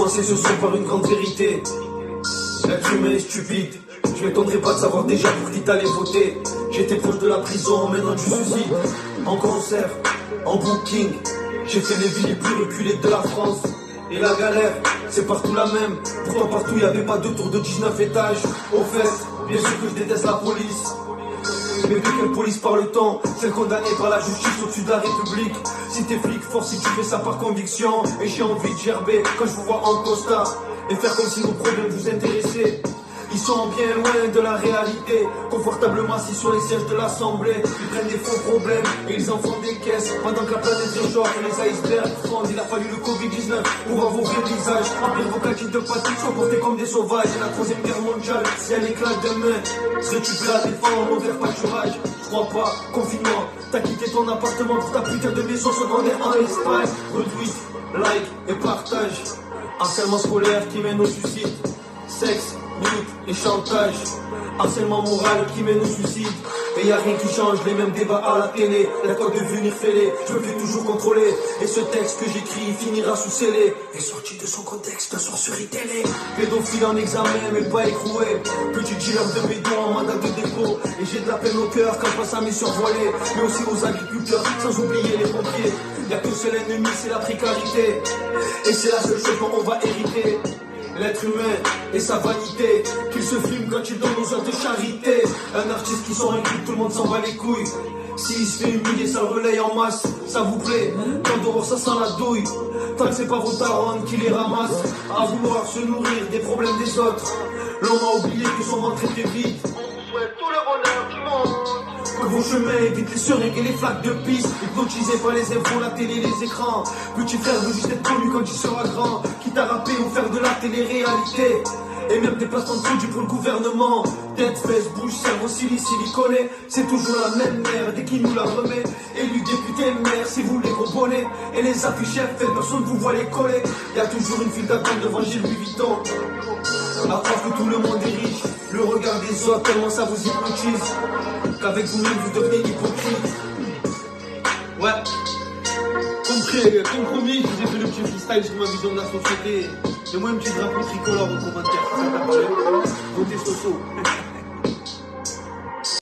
commencer ce soir par une grande vérité. L'être humain est stupide. Je m'étonnerais pas de savoir déjà pour qui t'allais voter. J'étais proche de la prison, maintenant du suicide. En concert, en booking, j'ai fait les villes les plus reculées de la France. Et la galère, c'est partout la même. Pourtant partout y avait pas de tour de 19 étages. Au fait, bien sûr que je déteste la police. Mais de quelle police parle-t-on? Celle condamnée par la justice au-dessus de la République. Si t'es flic, force si tu fais ça par conviction. Et j'ai envie de gerber quand je vous vois en costard et faire comme si nos problèmes vous intéressaient. Ils sont bien loin de la réalité, confortablement assis sur les sièges de l'Assemblée. Ils prennent des faux problèmes et ils en font des caisses. Pendant que la planète réchauffe et les icebergs fondent, il a fallu le Covid-19 pour voir vos vrais visages. Remplir vos cantines de pâtisserie, sont portés comme des sauvages. Et la troisième guerre mondiale, si elle éclate demain, serais-tu prêt à défendre envers pâturage? Je crois pas, confinement, t'as quitté ton appartement pour ta putain de maison secondaire en Espagne. Retweet, like et partage. Harcèlement scolaire qui mène au suicide. Sexe, nude et chantage. Harcèlement moral qui mène au suicide. Et y a rien qui change, les mêmes débats à la télé. La code de venir fêler, je me fais toujours contrôler. Et ce texte que j'écris finira sous scellé. Et sorti de son contexte, sorcerie télé. Pédophile en examen, mais pas écroué. Petit dealer de béton en mandat de dépôt. Et j'ai de la peine au cœur quand je passe à mes survolés. Mais aussi aux agriculteurs, sans oublier les pompiers. Y'a que seul ennemi, c'est la précarité. Et c'est la seule chose dont on va hériter. L'être humain et sa vanité, qu'il se filme quand il donne aux œuvres de charité. Un artiste qui sort un clip, tout le monde s'en bat les couilles. S'il se fait humilier, ça le relaye en masse. Ça vous plaît, quand dehors ça sent la douille. Tant que c'est pas vos darons qui les ramassent. À vouloir se nourrir des problèmes des autres. L'homme a oublié que son ventre était vide. On vous souhaite tout le bonheur du monde. Que vos chemins évitent les seringues et les flaques de piste. Hypnotisés par les infos, la télé, les écrans. Petit frère veut juste être connu quand il sera grand. Quitte à rapper ou faire de la télé-réalité. Et même des placements de produits pour le gouvernement. Tête, fesses, bouche, cerveau, siliconé. C'est toujours la même merde et qui nous la remet. Élu député, maire, si vous les gros bonnets. Et les affiches fait personne vous voit les coller. Y a toujours une file d'attente devant Gilles Louis Vuitton. À croire que tout le monde est riche. Le regard des autres, tellement ça vous hypnotise. Qu'avec vous-même vous devenez hypocrite. Ouais. Comme promis, je vous ai fait le petit freestyle sur ma vision de la société. Et moi, un petit drapeau tricolore en commentaire. Si ça t'a plu, votez Soso.